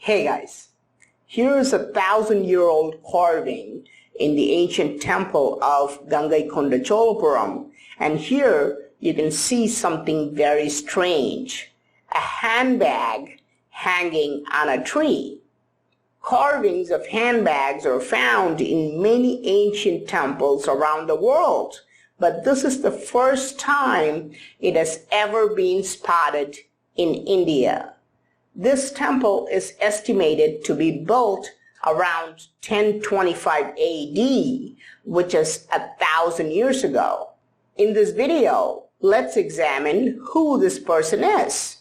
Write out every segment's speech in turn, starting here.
Hey guys, here is a 1,000-year-old carving in the ancient temple of Gangaikonda Cholapuram, and here you can see something very strange, a handbag hanging on a tree. Carvings of handbags are found in many ancient temples around the world, but this is the first time it has ever been spotted in India. This temple is estimated to be built around 1025 AD, which is 1,000 years ago. In this video, let's examine who this person is.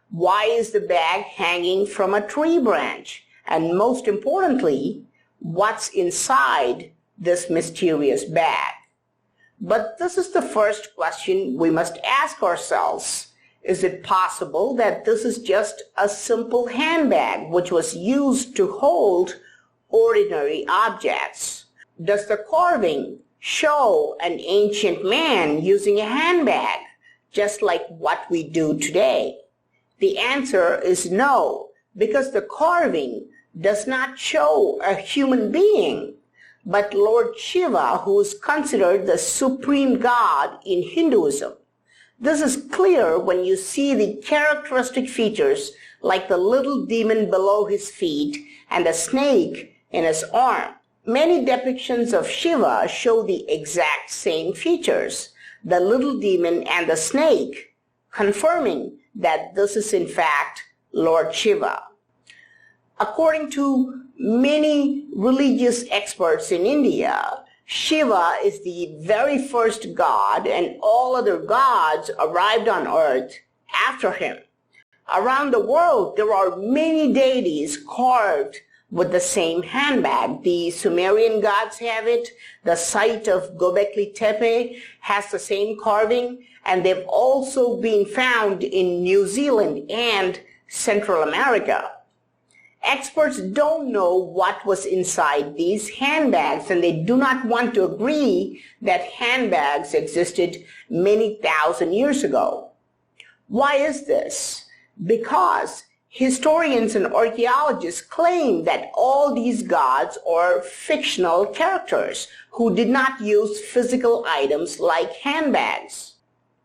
Why is the bag hanging from a tree branch? And most importantly, what's inside this mysterious bag? But this is the first question we must ask ourselves. Is it possible that this is just a simple handbag which was used to hold ordinary objects? Does the carving show an ancient man using a handbag, just like what we do today? The answer is no, because the carving does not show a human being, but Lord Shiva, who is considered the supreme god in Hinduism. This is clear when you see the characteristic features like the little demon below his feet and a snake in his arm. Many depictions of Shiva show the exact same features, the little demon and the snake, confirming that this is in fact Lord Shiva. According to many religious experts in India, Shiva is the very first god, and all other gods arrived on earth after him. Around the world, there are many deities carved with the same handbag. The Sumerian gods have it. The site of Göbekli Tepe has the same carving, and they've also been found in New Zealand and Central America. Experts don't know what was inside these handbags, and they do not want to agree that handbags existed many thousand years ago. Why is this? Because historians and archaeologists claim that all these gods are fictional characters who did not use physical items like handbags.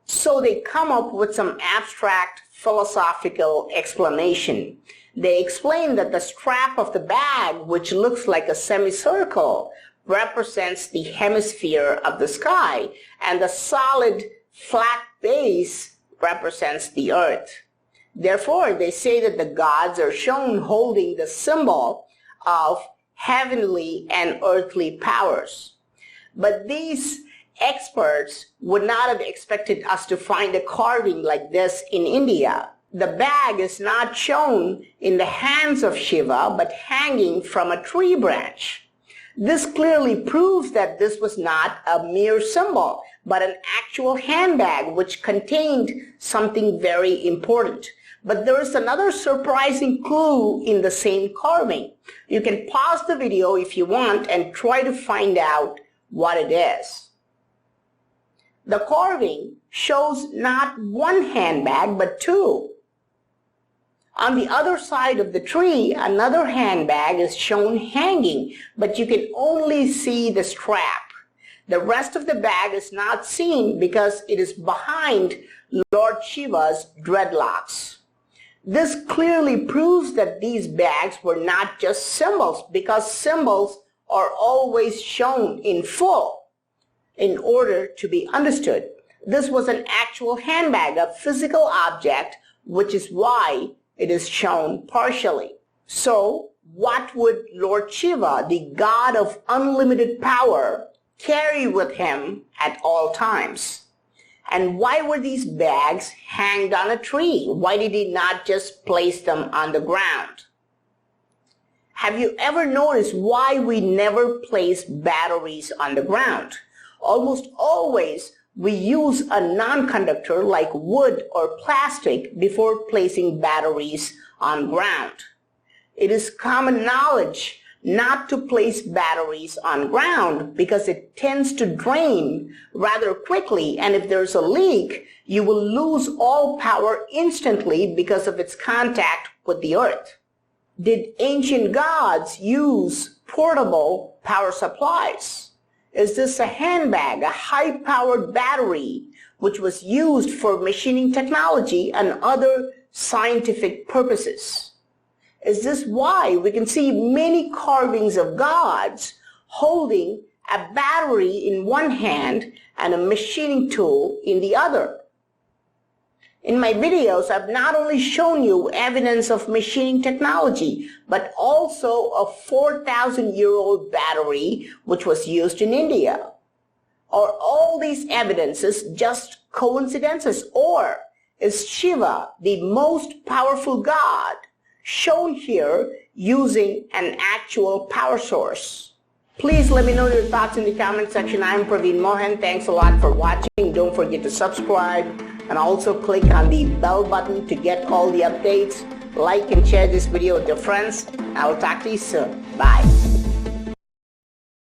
So they come up with some abstract philosophical explanation. They explain that the strap of the bag, which looks like a semicircle, represents the hemisphere of the sky, and the solid, flat base represents the earth. Therefore, they say that the gods are shown holding the symbol of heavenly and earthly powers. But these experts would not have expected us to find a carving like this in India. The bag is not shown in the hands of Shiva, but hanging from a tree branch. This clearly proves that this was not a mere symbol, but an actual handbag which contained something very important. But there is another surprising clue in the same carving. You can pause the video if you want and try to find out what it is. The carving shows not one handbag, but two. On the other side of the tree, another handbag is shown hanging, but you can only see the strap. The rest of the bag is not seen because it is behind Lord Shiva's dreadlocks. This clearly proves that these bags were not just symbols, because symbols are always shown in full in order to be understood. This was an actual handbag, a physical object, which is why it is shown partially. So, what would Lord Shiva, the god of unlimited power, carry with him at all times? And why were these bags hanged on a tree? Why did he not just place them on the ground? Have you ever noticed why we never place batteries on the ground? Almost always, we use a non-conductor like wood or plastic before placing batteries on ground. It is common knowledge not to place batteries on ground because it tends to drain rather quickly, and if there's a leak, you will lose all power instantly because of its contact with the earth. did ancient gods use portable power supplies? Is this a handbag, a high-powered battery, which was used for machining technology and other scientific purposes? Is this why we can see many carvings of gods holding a battery in one hand and a machining tool in the other? In my videos, I've not only shown you evidence of machining technology, but also a 4,000-year-old battery which was used in India. Are all these evidences just coincidences, or is Shiva the most powerful god shown here using an actual power source? Please let me know your thoughts in the comment section. I'm Praveen Mohan. Thanks a lot for watching. Don't forget to subscribe and also click on the bell button to get all the updates. Like and share this video with your friends. I will talk to you soon. Bye.